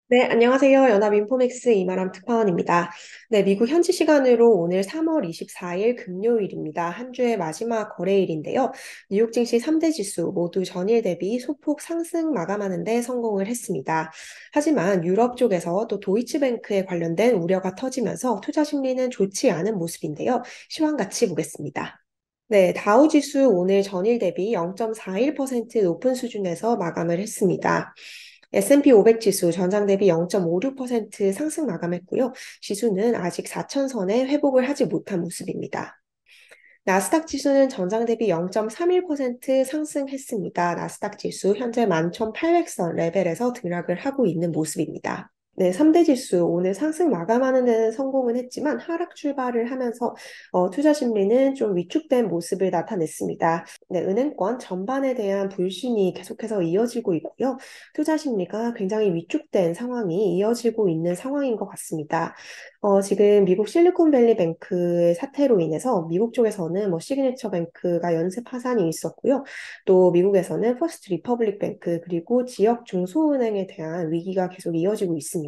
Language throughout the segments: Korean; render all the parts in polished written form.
네, 안녕하세요. 연합인포맥스 이마람 특파원입니다. 네, 미국 현지 시간으로 오늘 3월 24일 금요일입니다. 한 주의 마지막 거래일인데요. 뉴욕 증시 3대 지수 모두 전일 대비 소폭 상승 마감하는 데 성공을 했습니다. 하지만 유럽 쪽에서 또 도이치뱅크에 관련된 우려가 터지면서 투자 심리는 좋지 않은 모습인데요. 시황 같이 보겠습니다. 네, 다우 지수 오늘 전일 대비 0.41% 높은 수준에서 마감을 했습니다. S&P 500 지수 전장 대비 0.56% 상승 마감했고요. 지수는 아직 4천선에 회복을 하지 못한 모습입니다. 나스닥 지수는 전장 대비 0.31% 상승했습니다. 나스닥 지수 현재 11,800선 레벨에서 등락을 하고 있는 모습입니다. 네, 3대 지수 오늘 상승 마감하는 데는 성공은 했지만 하락 출발을 하면서 투자 심리는 좀 위축된 모습을 나타냈습니다. 네, 은행권 전반에 대한 불신이 계속해서 이어지고 있고요. 투자 심리가 굉장히 위축된 상황이 이어지고 있는 상황인 것 같습니다. 지금 미국 실리콘밸리 뱅크의 사태로 인해서 미국 쪽에서는 뭐 시그니처 뱅크가 연쇄 파산이 있었고요. 또 미국에서는 퍼스트 리퍼블릭 뱅크 그리고 지역 중소은행에 대한 위기가 계속 이어지고 있습니다.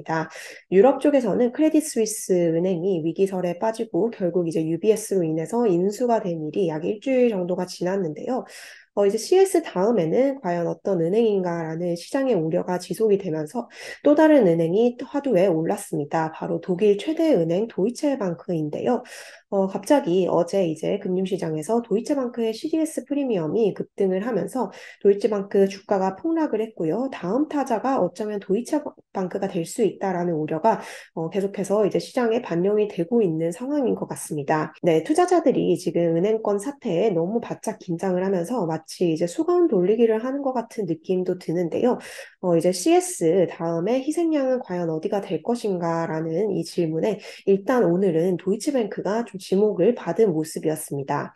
유럽 쪽에서는 크레딧 스위스 은행이 위기설에 빠지고 결국 이제 UBS로 인해서 인수가 된 일이 약 일주일 정도가 지났는데요. 이제 CS 다음에는 과연 어떤 은행인가라는 시장의 우려가 지속이 되면서 또 다른 은행이 화두에 올랐습니다. 바로 독일 최대 은행 도이체방크인데요. 갑자기 어제 이제 금융시장에서 도이체방크의 CDS 프리미엄이 급등을 하면서 도이체방크 주가가 폭락을 했고요. 다음 타자가 어쩌면 도이체방크가 될 수 있다라는 우려가 계속해서 이제 시장에 반영이 되고 있는 상황인 것 같습니다. 네, 투자자들이 지금 은행권 사태에 너무 바짝 긴장을 하면서 마치 이제 수건 돌리기를 하는 것 같은 느낌도 드는데요. 이제 CS 다음에 희생양은 과연 어디가 될 것인가라는 이 질문에 일단 오늘은 도이치뱅크가 좀 지목을 받은 모습이었습니다.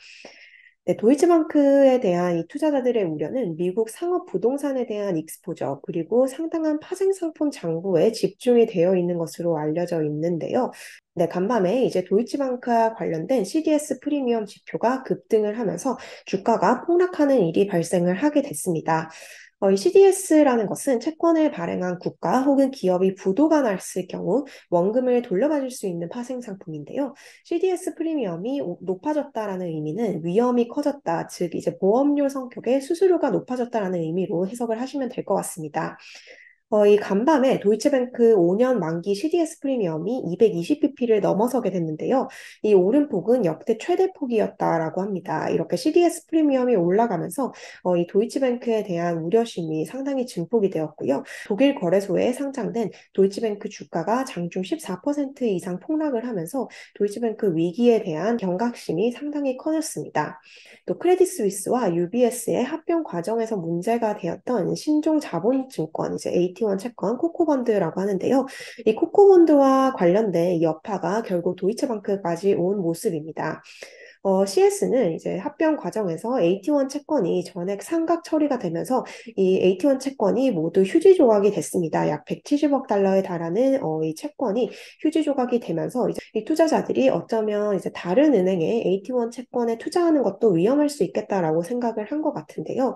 네, 도이치방크에 대한 이 투자자들의 우려는 미국 상업 부동산에 대한 익스포저 그리고 상당한 파생 상품 장부에 집중이 되어 있는 것으로 알려져 있는데요. 네, 간밤에 이제 도이치방크와 관련된 CDS 프리미엄 지표가 급등을 하면서 주가가 폭락하는 일이 발생을 하게 됐습니다. 이 CDS라는 것은 채권을 발행한 국가 혹은 기업이 부도가 났을 경우 원금을 돌려받을 수 있는 파생 상품인데요. CDS 프리미엄이 높아졌다라는 의미는 위험이 커졌다, 즉 이제 보험료 성격의 수수료가 높아졌다라는 의미로 해석을 하시면 될 것 같습니다. 이 간밤에 도이체뱅크 5년 만기 CDS 프리미엄이 220bp를 넘어서게 됐는데요. 이 오름폭은 역대 최대 폭이었다라고 합니다. 이렇게 CDS 프리미엄이 올라가면서 이 도이치뱅크에 대한 우려심이 상당히 증폭이 되었고요. 독일 거래소에 상장된 도이치뱅크 주가가 장중 14% 이상 폭락을 하면서 도이치뱅크 위기에 대한 경각심이 상당히 커졌습니다. 또 크레딧 스위스와 UBS의 합병 과정에서 문제가 되었던 신종 자본증권, 이제 AT1 채권, 코코본드라고 하는데요. 이 코코본드와 관련된 여파가 결국 도이체방크까지 온 모습입니다. CS는 이제 합병 과정에서 AT1 채권이 전액 상각 처리가 되면서 이 AT1 채권이 모두 휴지 조각이 됐습니다. 약 170억 달러에 달하는 이 채권이 휴지 조각이 되면서 이제 이 투자자들이 어쩌면 이제 다른 은행의 AT1 채권에 투자하는 것도 위험할 수 있겠다라고 생각을 한 것 같은데요.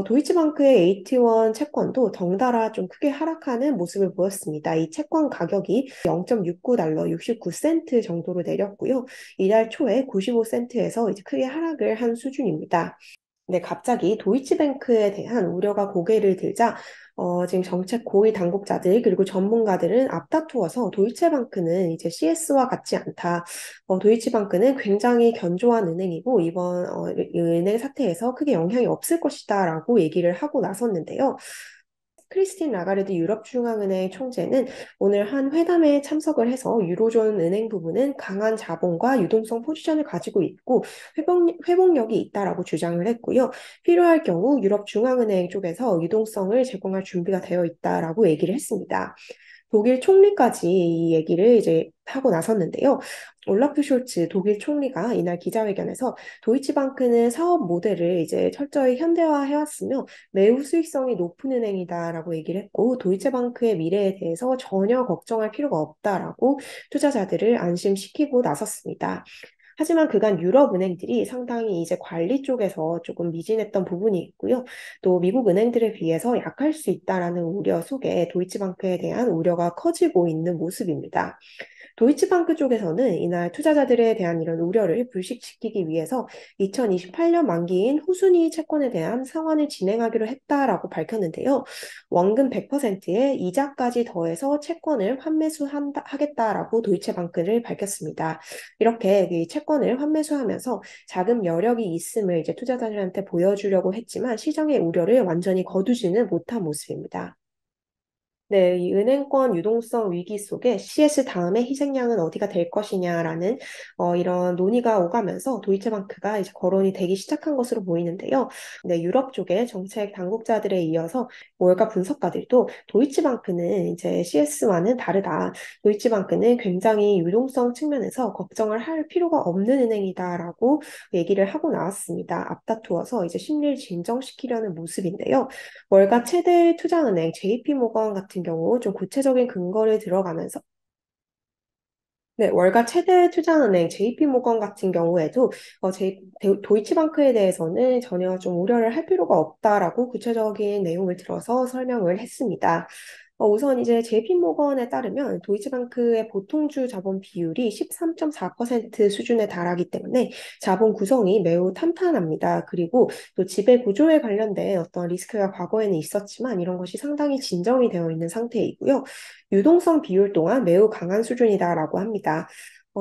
도이치방크의 AT1 채권도 덩달아 좀 크게 하락하는 모습을 보였습니다. 이 채권 가격이 0.69달러 69센트 정도로 내렸고요. 이달 초에 95센트에서 이제 크게 하락을 한 수준입니다. 네, 갑자기 도이치뱅크에 대한 우려가 고개를 들자 지금 정책 고위 당국자들 그리고 전문가들은 앞다투어서 도이체방크는 이제 CS와 같지 않다. 도이치방크는 굉장히 견조한 은행이고 이번 이 은행 사태에서 크게 영향이 없을 것이다라고 얘기를 하고 나섰는데요. 크리스틴 라가르드 유럽중앙은행 총재는 오늘 한 회담에 참석을 해서 유로존 은행 부분은 강한 자본과 유동성 포지션을 가지고 있고 회복력이 있다라고 주장을 했고요. 필요할 경우 유럽중앙은행 쪽에서 유동성을 제공할 준비가 되어 있다라고 얘기를 했습니다. 독일 총리까지 이 얘기를 이제 하고 나섰는데요. 올라프 숄츠 독일 총리가 이날 기자회견에서 도이치방크는 사업 모델을 이제 철저히 현대화해왔으며 매우 수익성이 높은 은행이다라고 얘기를 했고 도이체방크의 미래에 대해서 전혀 걱정할 필요가 없다라고 투자자들을 안심시키고 나섰습니다. 하지만 그간 유럽 은행들이 상당히 이제 관리 쪽에서 조금 미진했던 부분이 있고요. 또 미국 은행들에 비해서 약할 수 있다라는 우려 속에 도이치방크에 대한 우려가 커지고 있는 모습입니다. 도이치방크 쪽에서는 이날 투자자들에 대한 이런 우려를 불식시키기 위해서 2028년 만기인 후순위 채권에 대한 상환을 진행하기로 했다라고 밝혔는데요. 원금 100%에 이자까지 더해서 채권을 환매수하겠다라고 도이체방크를 밝혔습니다. 이렇게 이 채권을 환매수하면서 자금 여력이 있음을 이제 투자자들한테 보여주려고 했지만 시장의 우려를 완전히 거두지는 못한 모습입니다. 네, 이 은행권 유동성 위기 속에 CS 다음에 희생양은 어디가 될 것이냐라는 이런 논의가 오가면서 도이체방크가 이제 거론이 되기 시작한 것으로 보이는데요. 네, 유럽 쪽의 정책 당국자들에 이어서 월가 분석가들도 도이치방크는 이제 CS와는 다르다. 도이치방크는 굉장히 유동성 측면에서 걱정을 할 필요가 없는 은행이다라고 얘기를 하고 나왔습니다. 앞다투어서 이제 심리를 진정시키려는 모습인데요. 월가 최대 투자은행 JP모건 같은 경우 좀 구체적인 근거를 들어가면서 네, 월가 최대 투자은행 JP모건 같은 경우에도 도이치방크에 대해서는 전혀 좀 우려를 할 필요가 없다라고 구체적인 내용을 들어서 설명을 했습니다. 우선 이제 JP모건에 따르면 도이치방크의 보통주 자본 비율이 13.4% 수준에 달하기 때문에 자본 구성이 매우 탄탄합니다. 그리고 또 지배 구조에 관련된 어떤 리스크가 과거에는 있었지만 이런 것이 상당히 진정이 되어 있는 상태이고요. 유동성 비율 또한 매우 강한 수준이다라고 합니다.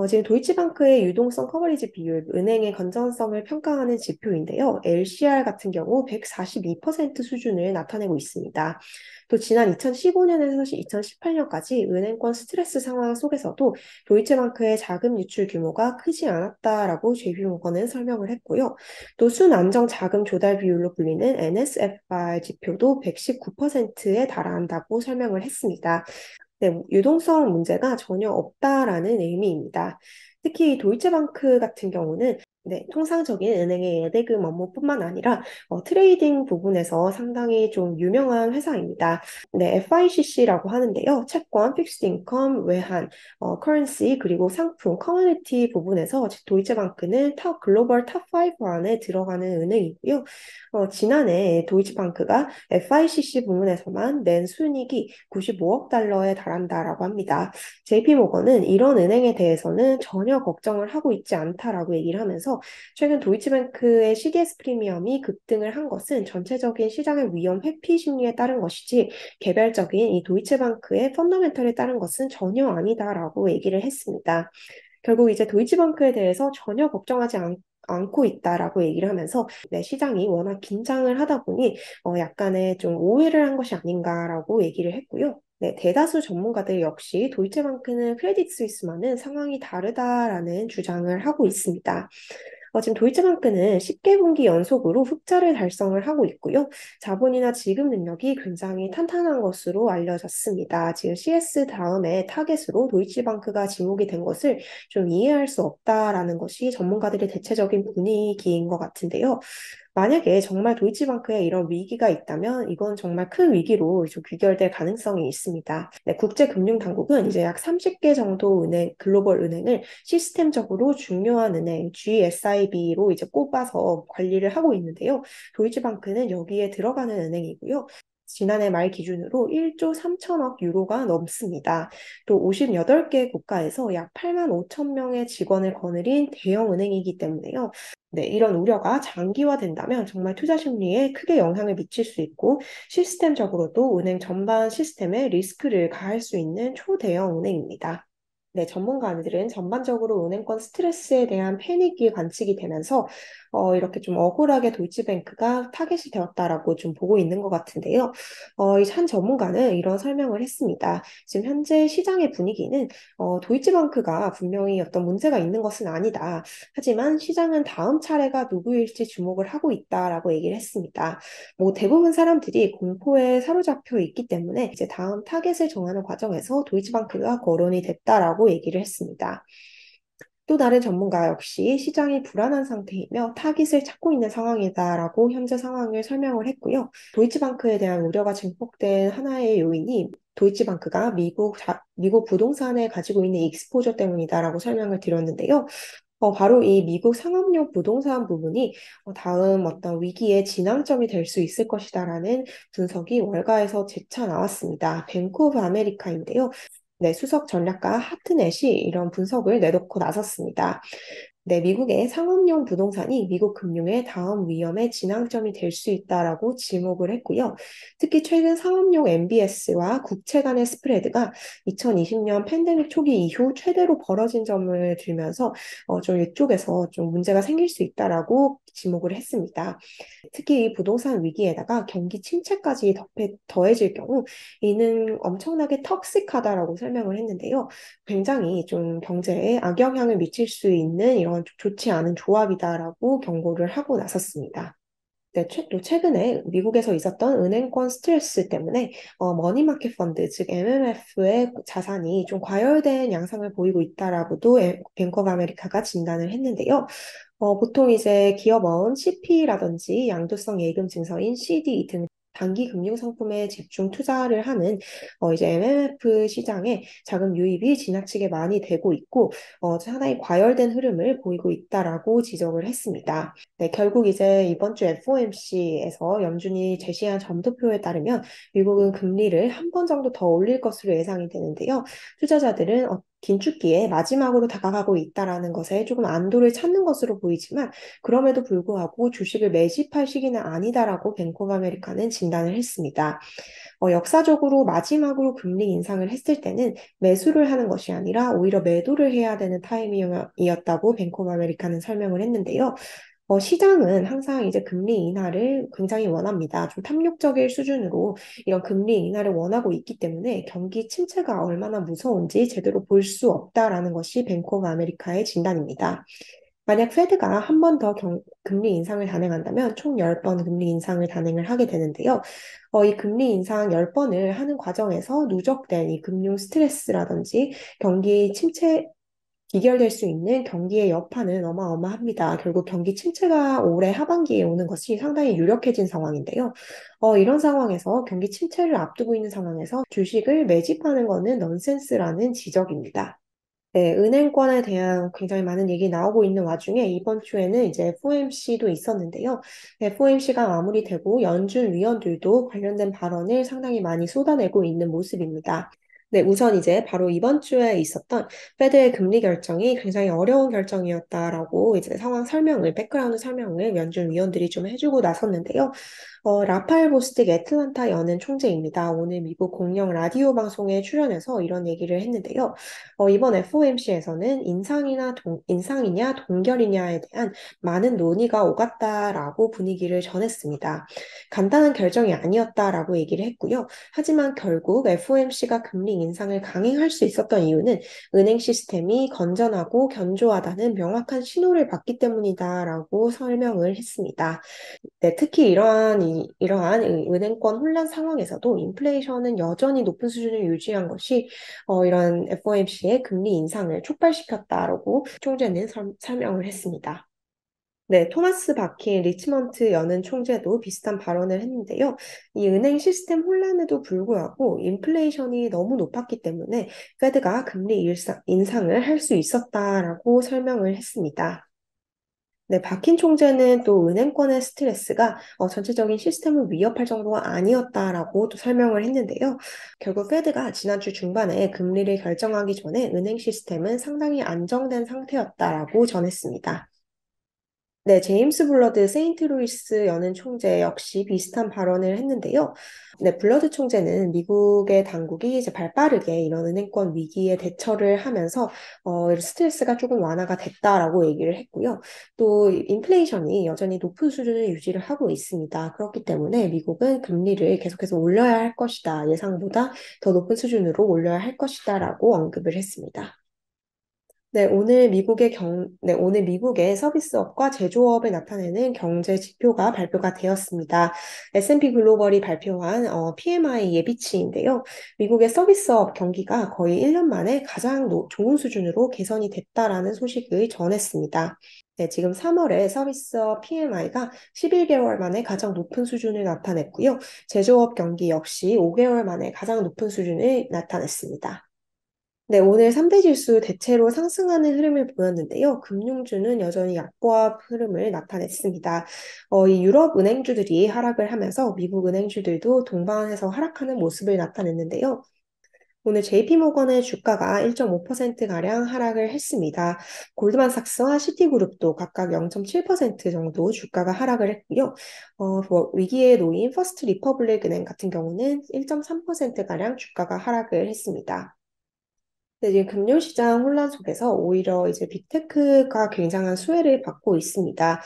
지금 도이치방크의 유동성 커버리지 비율, 은행의 건전성을 평가하는 지표인데요. LCR 같은 경우 142% 수준을 나타내고 있습니다. 또 지난 2015년에서 2018년까지 은행권 스트레스 상황 속에서도 도이체방크의 자금 유출 규모가 크지 않았다라고 JP모건은 설명을 했고요. 또 순안정 자금 조달 비율로 불리는 NSFR 지표도 119%에 달한다고 설명을 했습니다. 네, 유동성 문제가 전혀 없다라는 의미입니다. 특히 도이체방크 같은 경우는 네, 통상적인 은행의 예대금 업무뿐만 아니라 트레이딩 부분에서 상당히 좀 유명한 회사입니다. 네, FICC라고 하는데요. 채권, 픽스드 인컴, 외환, 커런시, 그리고 상품, 커뮤니티 부분에서 도이체방크는 글로벌 탑5 안에 들어가는 은행이고요. 지난해 도이치방크가 FICC 부문에서만 낸 순이익이 95억 달러에 달한다라고 합니다. JP모건은 이런 은행에 대해서는 전혀 걱정을 하고 있지 않다라고 얘기를 하면서 최근 도이치뱅크의 CDS 프리미엄이 급등을 한 것은 전체적인 시장의 위험 회피 심리에 따른 것이지 개별적인 이 도이치뱅크의 펀더멘털에 따른 것은 전혀 아니다라고 얘기를 했습니다. 결국 이제 도이치뱅크에 대해서 전혀 걱정하지 않고 있다라고 얘기를 하면서 네, 시장이 워낙 긴장을 하다 보니 약간의 좀 오해를 한 것이 아닌가라고 얘기를 했고요. 네, 대다수 전문가들 역시 도이체방크는 크레딧 스위스와는 상황이 다르다라는 주장을 하고 있습니다. 지금 도이체방크는 10개분기 연속으로 흑자를 달성을 하고 있고요. 자본이나 지급 능력이 굉장히 탄탄한 것으로 알려졌습니다. 지금 CS 다음에 타겟으로 도이치방크가 지목이 된 것을 좀 이해할 수 없다라는 것이 전문가들의 대체적인 분위기인 것 같은데요. 만약에 정말 도이치방크에 이런 위기가 있다면 이건 정말 큰 위기로 좀 귀결될 가능성이 있습니다. 네, 국제금융당국은 이제 약 30개 정도 은행, 글로벌 은행을 시스템적으로 중요한 은행, GSIB로 이제 꼽아서 관리를 하고 있는데요. 도이치방크는 여기에 들어가는 은행이고요. 지난해 말 기준으로 1조 3천억 유로가 넘습니다. 또 58개 국가에서 약 8만 5천 명의 직원을 거느린 대형 은행이기 때문에요. 네, 이런 우려가 장기화된다면 정말 투자 심리에 크게 영향을 미칠 수 있고 시스템적으로도 은행 전반 시스템에 리스크를 가할 수 있는 초대형 은행입니다. 네, 전문가들은 전반적으로 은행권 스트레스에 대한 패닉이 관측이 되면서 이렇게 좀 억울하게 도이치뱅크가 타겟이 되었다라고 좀 보고 있는 것 같은데요. 이 한 전문가는 이런 설명을 했습니다. 지금 현재 시장의 분위기는 도이치뱅크가 분명히 어떤 문제가 있는 것은 아니다. 하지만 시장은 다음 차례가 누구일지 주목을 하고 있다라고 얘기를 했습니다. 뭐 대부분 사람들이 공포에 사로잡혀 있기 때문에 이제 다음 타겟을 정하는 과정에서 도이치뱅크가 거론이 됐다라고 얘기를 했습니다. 또 다른 전문가 역시 시장이 불안한 상태이며 타깃을 찾고 있는 상황이다라고 현재 상황을 설명을 했고요. 도이치방크에 대한 우려가 증폭된 하나의 요인이 도이치방크가 미국 부동산에 가지고 있는 익스포저 때문이다라고 설명을 드렸는데요. 바로 이 미국 상업용 부동산 부분이 다음 어떤 위기의 진앙점이 될 수 있을 것이다라는 분석이 월가에서 재차 나왔습니다. 뱅크 오브 아메리카인데요. 네, 수석 전략가 하트넷이 이런 분석을 내놓고 나섰습니다. 네, 미국의 상업용 부동산이 미국 금융의 다음 위험의 진앙점이 될 수 있다라고 지목을 했고요. 특히 최근 상업용 MBS와 국채 간의 스프레드가 2020년 팬데믹 초기 이후 최대로 벌어진 점을 들면서 좀 이쪽에서 좀 문제가 생길 수 있다라고 지목을 했습니다. 특히 이 부동산 위기에다가 경기 침체까지 더해질 경우 이는 엄청나게 턱식하다라고 설명을 했는데요. 굉장히 좀 경제에 악영향을 미칠 수 있는 이런 좋지 않은 조합이다라고 경고를 하고 나섰습니다. 네, 또 최근에 미국에서 있었던 은행권 스트레스 때문에 머니마켓 펀드, 즉 MMF의 자산이 좀 과열된 양상을 보이고 있다라고도 뱅크 오브 아메리카가 진단을 했는데요. 보통 이제 기업은 CP라든지 양도성 예금 증서인 CD 등 단기 금융 상품에 집중 투자를 하는 이제 MMF 시장에 자금 유입이 지나치게 많이 되고 있고 하나의 과열된 흐름을 보이고 있다라고 지적을 했습니다. 네, 결국 이제 이번 주 FOMC에서 연준이 제시한 점도표에 따르면 미국은 금리를 한 번 정도 더 올릴 것으로 예상이 되는데요. 투자자들은 긴축기에 마지막으로 다가가고 있다라는 것에 조금 안도를 찾는 것으로 보이지만 그럼에도 불구하고 주식을 매집할 시기는 아니다라고 뱅크 오브 아메리카는 진단을 했습니다. 역사적으로 마지막으로 금리 인상을 했을 때는 매수를 하는 것이 아니라 오히려 매도를 해야 되는 타이밍이었다고 뱅크 오브 아메리카는 설명을 했는데요. 시장은 항상 이제 금리 인하를 굉장히 원합니다. 좀 탐욕적일 수준으로 이런 금리 인하를 원하고 있기 때문에 경기 침체가 얼마나 무서운지 제대로 볼 수 없다라는 것이 뱅크 오브 아메리카의 진단입니다. 만약 페드가 한 번 더 금리 인상을 단행한다면 총 10번 금리 인상을 단행을 하게 되는데요. 이 금리 인상 10번을 하는 과정에서 누적된 이 금융 스트레스라든지 경기 침체 기결될 수 있는 경기의 여파는 어마어마합니다. 결국 경기 침체가 올해 하반기에 오는 것이 상당히 유력해진 상황인데요. 이런 상황에서 경기 침체를 앞두고 있는 상황에서 주식을 매집하는 것은 넌센스라는 지적입니다. 네, 은행권에 대한 굉장히 많은 얘기 나오고 있는 와중에 이번 주에는 이제 FOMC도 있었는데요. FOMC가 마무리되고 연준 위원들도 관련된 발언을 상당히 많이 쏟아내고 있는 모습입니다. 네, 우선 이제 바로 이번 주에 있었던 페드의 금리 결정이 굉장히 어려운 결정이었다라고 이제 상황 설명을, 백그라운드 설명을 연준 위원들이 좀 해주고 나섰는데요. 라파엘 보스틱 애틀란타 연은 총재입니다. 오늘 미국 공영 라디오 방송에 출연해서 이런 얘기를 했는데요. 이번 FOMC에서는 인상이냐 동결이냐에 대한 많은 논의가 오갔다라고 분위기를 전했습니다. 간단한 결정이 아니었다라고 얘기를 했고요. 하지만 결국 FOMC가 금리 인상을 강행할 수 있었던 이유는 은행 시스템이 건전하고 견조하다는 명확한 신호를 받기 때문이다라고 설명을 했습니다. 네, 특히 이러한 은행권 혼란 상황에서도 인플레이션은 여전히 높은 수준을 유지한 것이 이런 FOMC의 금리 인상을 촉발시켰다라고 총재는 설명을 했습니다. 네, 토마스 바킨 리치먼트 여는 총재도 비슷한 발언을 했는데요. 이 은행 시스템 혼란에도 불구하고 인플레이션이 너무 높았기 때문에 페드가 금리 인상을 할 수 있었다라고 설명을 했습니다. 네, 박힌 총재는 또 은행권의 스트레스가 전체적인 시스템을 위협할 정도가 아니었다라고 또 설명을 했는데요. 결국 페드가 지난주 중반에 금리를 결정하기 전에 은행 시스템은 상당히 안정된 상태였다라고 전했습니다. 네, 제임스 블러드 세인트루이스 연은 총재 역시 비슷한 발언을 했는데요. 네, 블러드 총재는 미국의 당국이 이제 발빠르게 이런 은행권 위기에 대처를 하면서 스트레스가 조금 완화가 됐다라고 얘기를 했고요. 또 인플레이션이 여전히 높은 수준을 유지를 하고 있습니다. 그렇기 때문에 미국은 금리를 계속해서 올려야 할 것이다. 예상보다 더 높은 수준으로 올려야 할 것이다라고 언급을 했습니다. 오늘 미국의 서비스업과 제조업을 나타내는 경제 지표가 발표가 되었습니다. S&P 글로벌이 발표한 PMI 예비치인데요. 미국의 서비스업 경기가 거의 1년 만에 가장 좋은 수준으로 개선이 됐다라는 소식을 전했습니다. 네, 지금 3월에 서비스업 PMI가 11개월 만에 가장 높은 수준을 나타냈고요. 제조업 경기 역시 5개월 만에 가장 높은 수준을 나타냈습니다. 네, 오늘 3대 지수 대체로 상승하는 흐름을 보였는데요. 금융주는 여전히 약보합 흐름을 나타냈습니다. 이 유럽 은행주들이 하락을 하면서 미국 은행주들도 동반해서 하락하는 모습을 나타냈는데요. 오늘 JP모건의 주가가 1.5%가량 하락을 했습니다. 골드만삭스와 시티그룹도 각각 0.7% 정도 주가가 하락을 했고요. 뭐 위기에 놓인 퍼스트 리퍼블릭 은행 같은 경우는 1.3%가량 주가가 하락을 했습니다. 네, 지금 금융시장 혼란 속에서 오히려 이제 빅테크가 굉장한 수혜를 받고 있습니다.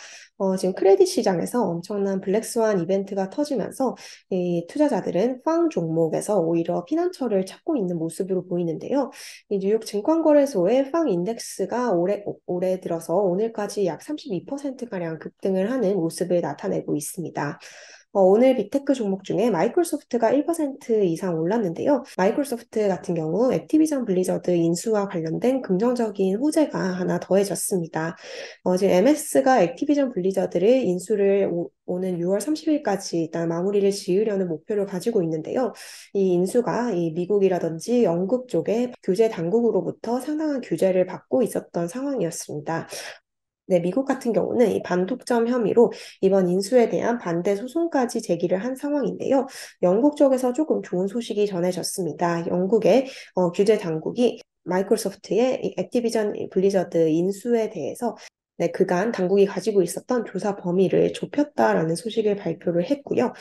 지금 크레딧 시장에서 엄청난 블랙스완 이벤트가 터지면서 이 투자자들은 팡 종목에서 오히려 피난처를 찾고 있는 모습으로 보이는데요. 이 뉴욕 증권거래소의 팡 인덱스가 올해 들어서 오늘까지 약 32%가량 급등을 하는 모습을 나타내고 있습니다. 오늘 빅테크 종목 중에 마이크로소프트가 1% 이상 올랐는데요. 마이크로소프트 같은 경우 액티비전 블리저드 인수와 관련된 긍정적인 호재가 하나 더해졌습니다. 지금 MS가 액티비전 블리저드를 인수를 오는 6월 30일까지 일단 마무리를 지으려는 목표를 가지고 있는데요. 이 인수가 이 미국이라든지 영국 쪽의 규제 당국으로부터 상당한 규제를 받고 있었던 상황이었습니다. 네, 미국 같은 경우는 이 반독점 혐의로 이번 인수에 대한 반대 소송까지 제기를 한 상황인데요. 영국 쪽에서 조금 좋은 소식이 전해졌습니다. 영국의 규제 당국이 마이크로소프트의 이 액티비전 블리저드 인수에 대해서 네, 그간 당국이 가지고 있었던 조사 범위를 좁혔다라는 소식을 발표를 했고요.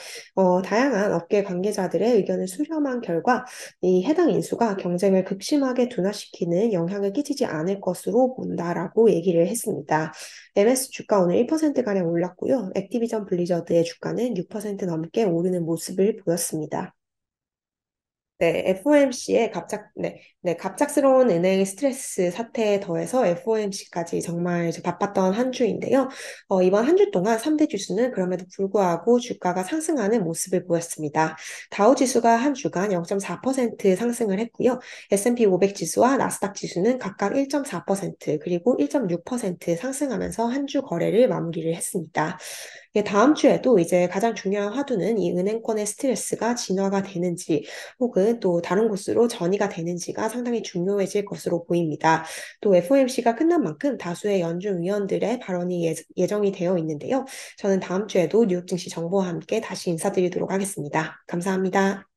다양한 업계 관계자들의 의견을 수렴한 결과 이 해당 인수가 경쟁을 극심하게 둔화시키는 영향을 끼치지 않을 것으로 본다라고 얘기를 했습니다. MS 주가 오늘 1%가량 올랐고요. 액티비전 블리저드의 주가는 6% 넘게 오르는 모습을 보였습니다. 네, FOMC의 갑작스러운 은행 스트레스 사태에 더해서 FOMC까지 정말 이제 바빴던 한 주인데요. 이번 한 주 동안 3대 지수는 그럼에도 불구하고 주가가 상승하는 모습을 보였습니다. 다우 지수가 한 주간 0.4% 상승을 했고요. S&P 500 지수와 나스닥 지수는 각각 1.4% 그리고 1.6% 상승하면서 한 주 거래를 마무리를 했습니다. 예, 다음 주에도 이제 가장 중요한 화두는 이 은행권의 스트레스가 진화가 되는지 혹은 또 다른 곳으로 전이가 되는지가 상당히 중요해질 것으로 보입니다. 또 FOMC가 끝난 만큼 다수의 연준 위원들의 발언이 예정이 되어 있는데요. 저는 다음 주에도 뉴욕 증시 정보와 함께 다시 인사드리도록 하겠습니다. 감사합니다.